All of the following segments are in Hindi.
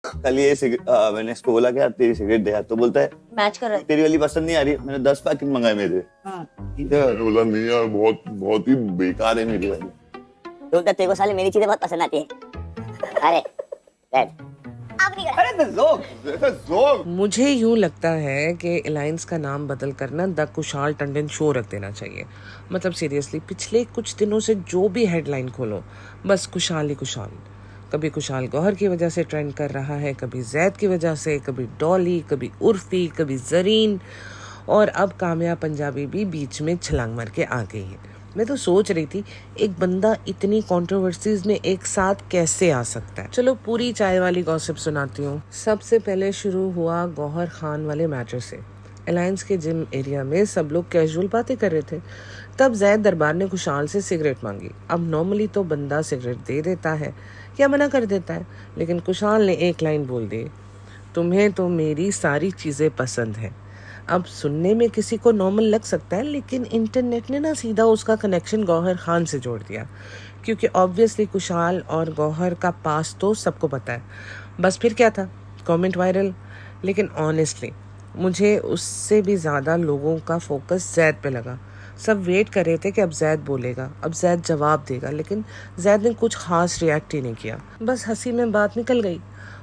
कल ये मैंने इसको बोला कि यार तेरी सिगरेट दे यार, तो बोलता है मैच कर रहा तेरी वाली पसंद नहीं आ रही, मैंने 10 पैकेट मंगाए मेरे। हाँ। मैंने बोला नहीं यार, बहुत बहुत ही बेकार है मेरी वाली। तो तेरे को साले मेरी चीजें बहुत पसंद आती है। अरे बैठ। अरे the joke। मुझे यूं लगता है कि अलायंस का नाम बदल कर ना द कुशाल टंडन शो रख देना चाहिए। मतलब सीरियसली पिछले कुछ दिनों से जो भी हेडलाइन खोलो बस कुशाल ही कुशाल। कभी कुशाल गौहर की वजह से ट्रेंड कर रहा है, कभी जैद की वजह से, कभी डॉली, कभी उर्फी, कभी जरीन, और अब कामया पंजाबी भी बीच में छलांग मार के आ गई है। मैं तो सोच रही थी एक बंदा इतनी कंट्रोवर्सीज में एक साथ कैसे आ सकता है। चलो पूरी चाय वाली गॉसिप सुनाती हूँ। सबसे पहले शुरू हुआ गौहर खान वाले मैटर से। अलायंस के जिम एरिया में सब लोग कैजुअल बातें कर रहे थे, तब जैद दरबार ने कुशाल से सिगरेट मांगी। अब नॉर्मली तो बंदा सिगरेट दे देता है या मना कर देता है, लेकिन कुशाल ने एक लाइन बोल दी, तुम्हें तो मेरी सारी चीज़ें पसंद है। अब सुनने में किसी को नॉर्मल लग सकता है, लेकिन इंटरनेट ने ना सीधा उसका कनेक्शन गौहर खान से जोड़ दिया, क्योंकि ऑब्वियसली कुशाल और गौहर का पास तो सबको पता है। बस फिर क्या था, कमेंट वायरल। लेकिन ऑनेस्टली मुझे उससे भी ज़्यादा लोगों का फोकस जैद पे लगा। सब वेट कर रहे थे कि अब जैद बोलेगा, अब जैद जवाब देगा, लेकिन जैद ने कुछ खास रिएक्ट ही नहीं किया। बस हंसी में बात निकल गई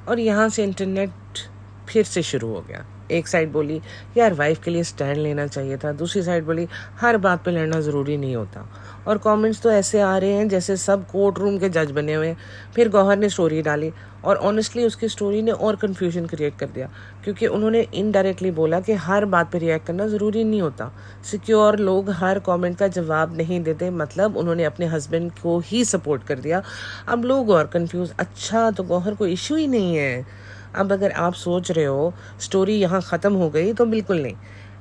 और यहाँ से इंटरनेट फिर से शुरू हो गया। एक साइड बोली यार वाइफ के लिए स्टैंड लेना चाहिए था, दूसरी साइड बोली हर बात पे लड़ना ज़रूरी नहीं होता, और कमेंट्स तो ऐसे आ रहे हैं जैसे सब कोर्ट रूम के जज बने हुए हैं। फिर गौहर ने स्टोरी डाली और ऑनेस्टली उसकी स्टोरी ने और कन्फ्यूजन क्रिएट कर दिया, क्योंकि उन्होंने इनडायरेक्टली बोला कि हर बात पे रिएक्ट करना ज़रूरी नहीं होता, सिक्योर लोग हर कमेंट का जवाब नहीं देते, मतलब उन्होंने अपने हस्बैंड को ही सपोर्ट कर दिया। अब लोग और कन्फ्यूज, अच्छा तो गौहर को इशू ही नहीं है। अब अगर आप सोच रहे हो स्टोरी यहाँ ख़त्म हो गई, तो बिल्कुल नहीं,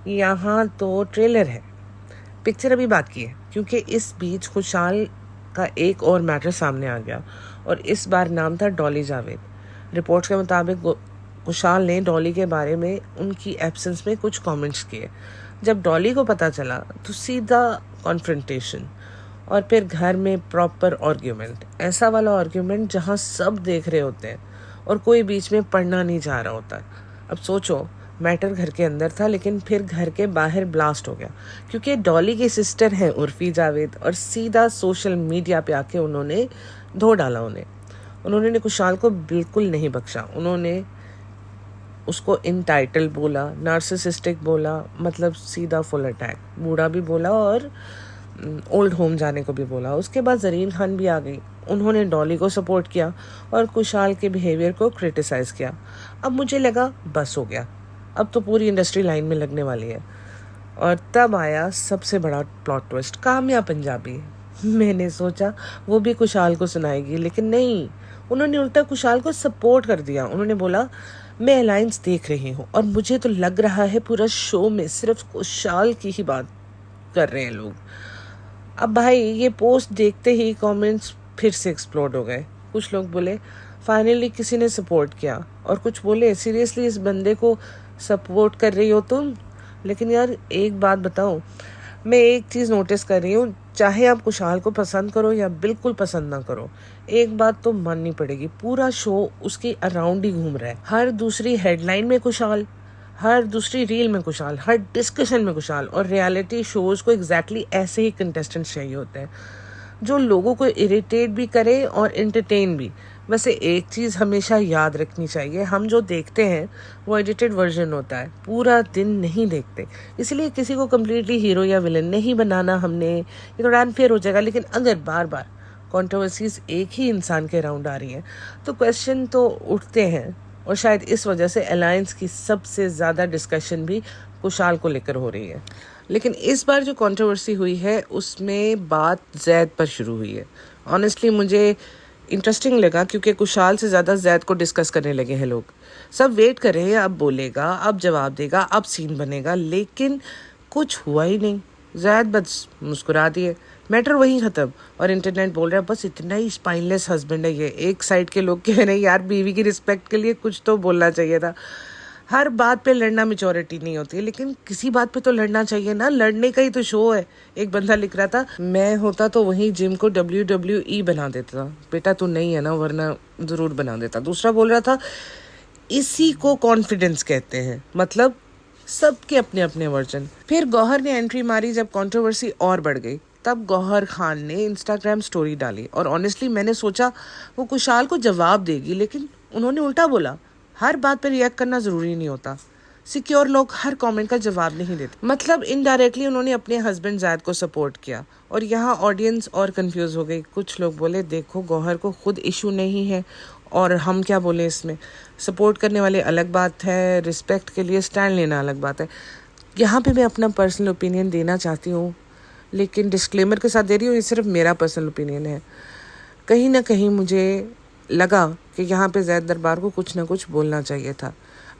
यहाँ तो ट्रेलर है, पिक्चर अभी बाकी है। क्योंकि इस बीच खुशाल का एक और मैटर सामने आ गया और इस बार नाम था डॉली जावेद। रिपोर्ट्स के मुताबिक खुशाल ने डॉली के बारे में उनकी एब्सेंस में कुछ कमेंट्स किए। जब डॉली को पता चला तो सीधा कॉन्फ्रंटेशन, और फिर घर में प्रॉपर आर्ग्यूमेंट, ऐसा वाला आर्ग्यूमेंट जहाँ सब देख रहे होते हैं और कोई बीच में पढ़ना नहीं चाह रहा होता। अब सोचो, मैटर घर के अंदर था, लेकिन फिर घर के बाहर ब्लास्ट हो गया, क्योंकि डॉली की सिस्टर है उर्फी जावेद, और सीधा सोशल मीडिया पे आके उन्होंने धो डाला उन्होंने कुशाल को बिल्कुल नहीं बख्शा। उन्होंने उसको इनटाइटल बोला, नार्सिसिस्टिक बोला, मतलब सीधा फुल अटैक, बूढ़ा भी बोला और ओल्ड होम जाने को भी बोला। उसके बाद जरीन खान भी आ गई, उन्होंने डॉली को सपोर्ट किया और कुशाल के बिहेवियर को क्रिटिसाइज़ किया। अब मुझे लगा बस हो गया, अब तो पूरी इंडस्ट्री लाइन में लगने वाली है। और तब आया सबसे बड़ा प्लॉट ट्विस्ट, कामया पंजाबी। मैंने सोचा वो भी कुशाल को सुनाएगी, लेकिन नहीं, उन्होंने उल्टा कुशाल को सपोर्ट कर दिया। उन्होंने बोला मैं अलायंस देख रही हूँ और मुझे तो लग रहा है पूरा शो में सिर्फ कुशाल की ही बात कर रहे हैं लोग। अब भाई ये पोस्ट देखते ही कमेंट्स फिर से एक्सप्लोड हो गए। कुछ लोग बोले फाइनली किसी ने सपोर्ट किया, और कुछ बोले सीरियसली इस बंदे को सपोर्ट कर रही हो तुम। लेकिन यार एक बात बताओ, मैं एक चीज़ नोटिस कर रही हूँ, चाहे आप कुशाल को पसंद करो या बिल्कुल पसंद ना करो, एक बात तो माननी पड़ेगी, पूरा शो उसके अराउंड ही घूम रहा है। हर दूसरी हेडलाइन में कुशाल, हर दूसरी रील में कुशाल, हर डिस्कशन में कुशाल। और रियलिटी शोज़ को एग्जैक्टली ऐसे ही कंटेस्टेंट्स चाहिए होते हैं, जो लोगों को इरिटेट भी करे और एंटरटेन भी। वैसे एक चीज़ हमेशा याद रखनी चाहिए, हम जो देखते हैं वो एडिटेड वर्जन होता है, पूरा दिन नहीं देखते, इसलिए किसी को कम्प्लीटली हीरो या विलन नहीं बनाना हमने, ये थोड़ा अनफेयर हो जाएगा। लेकिन अगर बार बार कंट्रोवर्सीज एक ही इंसान के अराउंड आ रही हैं तो क्वेश्चन तो उठते हैं, और शायद इस वजह से अलायंस की सबसे ज़्यादा डिस्कशन भी कुशाल को लेकर हो रही है। लेकिन इस बार जो कंट्रोवर्सी हुई है उसमें बात जैद पर शुरू हुई है। ऑनेस्टली मुझे इंटरेस्टिंग लगा, क्योंकि कुशाल से ज़्यादा जैद को डिस्कस करने लगे हैं लोग। सब वेट कर रहे हैं, अब बोलेगा, अब जवाब देगा, अब सीन बनेगा, लेकिन कुछ हुआ ही नहीं। जैद बस मुस्कुरा दिए, मैटर वहीं ख़त्म, और इंटरनेट बोल रहा है बस इतना ही स्पाइनलेस हस्बैंड है ये। एक साइड के लोग कह रहे हैं यार बीवी की रिस्पेक्ट के लिए कुछ तो बोलना चाहिए था। हर बात पे लड़ना मेचोरिटी नहीं होती है, लेकिन किसी बात पे तो लड़ना चाहिए ना, लड़ने का ही तो शो है। एक बंदा लिख रहा था मैं होता तो वहीं जिम को WWE बना देता, बेटा तू नहीं है ना, वरना ज़रूर बना देता। दूसरा बोल रहा था इसी को कॉन्फिडेंस कहते हैं। मतलब सबके अपने अपने वर्जन। फिर गौहर ने एंट्री मारी जब कंट्रोवर्सी और बढ़ गई। तब गौहर खान ने इंस्टाग्राम स्टोरी डाली और ऑनेस्टली मैंने सोचा वो कुशाल को जवाब देगी, लेकिन उन्होंने उल्टा बोला, हर बात पर रिएक्ट करना ज़रूरी नहीं होता, सिक्योर लोग हर कमेंट का जवाब नहीं देते। मतलब इनडायरेक्टली उन्होंने अपने हस्बैंड जायद को सपोर्ट किया और यहाँ ऑडियंस और कंफ्यूज हो गई। कुछ लोग बोले देखो गौहर को खुद इशू नहीं है और हम क्या बोले इसमें, सपोर्ट करने वाले अलग बात है, रिस्पेक्ट के लिए स्टैंड लेना अलग बात है। यहाँ पे मैं अपना पर्सनल ओपिनियन देना चाहती हूँ, लेकिन डिस्क्लेमर के साथ दे रही हूँ, ये सिर्फ मेरा पर्सनल ओपिनियन है। कहीं ना कहीं मुझे लगा कि यहाँ पे ज़ैद दरबार को कुछ ना कुछ बोलना चाहिए था।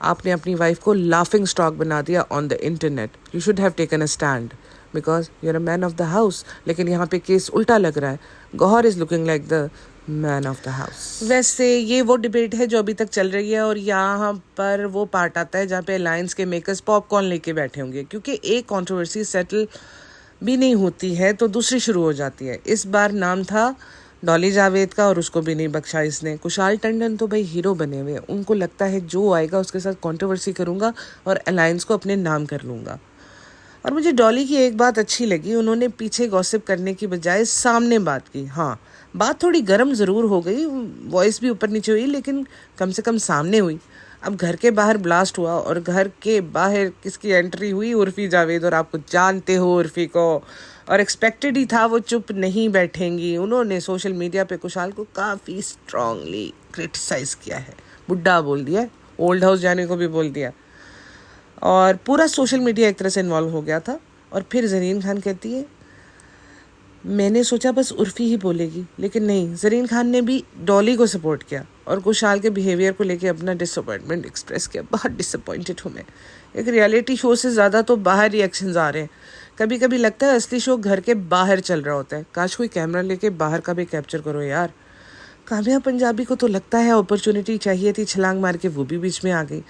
आपने अपनी वाइफ को लाफिंग स्टॉक बना दिया on the internet. You should have taken a stand because you are a man of the house. लेकिन यहाँ पे केस उल्टा लग रहा है, Gauhar is looking like the man of the house. वैसे ये वो डिबेट है जो अभी तक चल रही है और यहाँ पर वो पार्ट आता है जहाँ पे अलायंस के मेकर्स पॉपकॉर्न लेके बैठे होंगे, क्योंकि एक कंट्रोवर्सी सेटल भी नहीं होती है तो दूसरी शुरू हो जाती है। इस बार नाम था डॉली जावेद का और उसको भी नहीं बख्शा इसने। कुशाल टंडन तो भाई हीरो बने हुए, उनको लगता है जो आएगा उसके साथ कंट्रोवर्सी करूँगा और अलायंस को अपने नाम कर लूँगा। और मुझे डॉली की एक बात अच्छी लगी, उन्होंने पीछे गॉसिप करने की बजाय सामने बात की। हाँ, बात थोड़ी गर्म ज़रूर हो गई, वॉइस भी ऊपर नीचे हुई, लेकिन कम से कम सामने हुई। अब घर के बाहर ब्लास्ट हुआ और घर के बाहर किसकी एंट्री हुई, उर्फी जावेद, और आपको जानते हो उर्फी को, और एक्सपेक्टेड ही था वो चुप नहीं बैठेंगी। उन्होंने सोशल मीडिया पे कुशाल को काफ़ी स्ट्रांगली क्रिटिसाइज़ किया है, बुड्ढा बोल दिया, ओल्ड हाउस जाने को भी बोल दिया, और पूरा सोशल मीडिया एक तरह से इन्वॉल्व हो गया था। और फिर ज़रीन खान कहती है, मैंने सोचा बस उर्फी ही बोलेगी, लेकिन नहीं, ज़रीन खान ने भी डॉली को सपोर्ट किया और कुशाल के बिहेवियर को लेके अपना डिसअपॉइंटमेंट एक्सप्रेस किया। बहुत डिसअपॉइंटेड हूँ मैं। एक रियलिटी शो से ज़्यादा तो बाहर रिएक्शंस आ रहे हैं। कभी कभी लगता है असली शो घर के बाहर चल रहा होता है। काश कोई कैमरा लेके बाहर का भी कैप्चर करो यार। काम्या पंजाबी को तो लगता है अपॉर्चुनिटी चाहिए थी, छलांग मार के वो भी बीच में आ गई।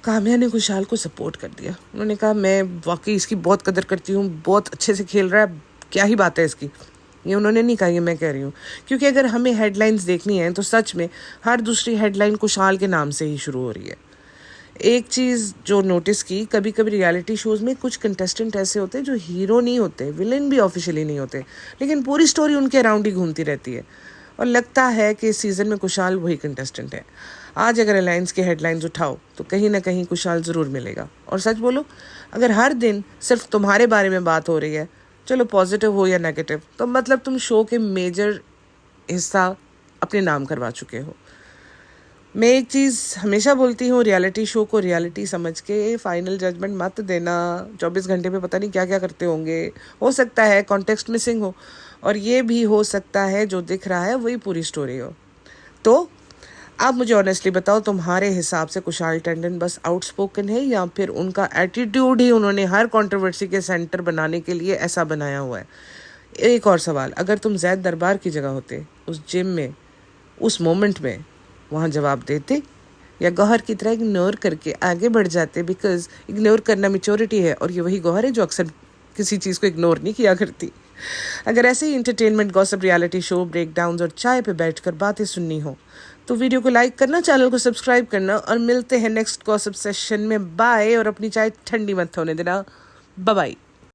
काम्या ने कुशाल को सपोर्ट कर दिया। उन्होंने कहा मैं वाकई इसकी बहुत कदर करती हूँ, बहुत अच्छे से खेल रहा है, क्या ही बात है इसकी। ये उन्होंने नहीं कहा, ये मैं कह रही हूँ, क्योंकि अगर हमें हेडलाइंस देखनी है तो सच में हर दूसरी हेडलाइन कुशाल के नाम से ही शुरू हो रही है। एक चीज़ जो नोटिस की, कभी कभी रियलिटी शोज़ में कुछ कंटेस्टेंट ऐसे होते हैं जो हीरो नहीं होते, विलेन भी ऑफिशियली नहीं होते, लेकिन पूरी स्टोरी उनके अराउंड ही घूमती रहती है। और लगता है कि इस सीज़न में कुशाल वही कंटेस्टेंट है। आज अगर अलायंस की हेडलाइंस उठाओ तो कहीं ना कहीं कुशाल ज़रूर मिलेगा। और सच बोलो, अगर हर दिन सिर्फ तुम्हारे बारे में बात हो रही है, चलो पॉजिटिव हो या नेगेटिव, तो मतलब तुम शो के मेजर हिस्सा अपने नाम करवा चुके हो। मैं एक चीज़ हमेशा बोलती हूँ, रियलिटी शो को रियलिटी समझ के फाइनल जजमेंट मत देना। 24 घंटे में पता नहीं क्या क्या करते होंगे। हो सकता है कॉन्टेक्स्ट मिसिंग हो, और ये भी हो सकता है जो दिख रहा है वही पूरी स्टोरी हो। तो आप मुझे ऑनेस्टली बताओ, तुम्हारे हिसाब से कुशाल टंडन बस आउटस्पोकन है या फिर उनका एटीट्यूड ही उन्होंने हर कंट्रोवर्सी के सेंटर बनाने के लिए ऐसा बनाया हुआ है? एक और सवाल, अगर तुम ज़ैद दरबार की जगह होते, उस जिम में, उस मोमेंट में, वहाँ जवाब देते या गौहर की तरह इग्नोर करके आगे बढ़ जाते? बिकॉज इग्नोर करना मैच्योरिटी है, और ये वही गौहर है जो अक्सर किसी चीज़ को इग्नोर नहीं किया करती। अगर ऐसे ही entertainment, gossip, reality show, breakdowns और चाय पे बैठकर बातें सुननी हो तो वीडियो को लाइक करना, चैनल को सब्सक्राइब करना, और मिलते हैं नेक्स्ट गॉसिप सेशन में। बाय, और अपनी चाय ठंडी मत होने देना। Bye bye.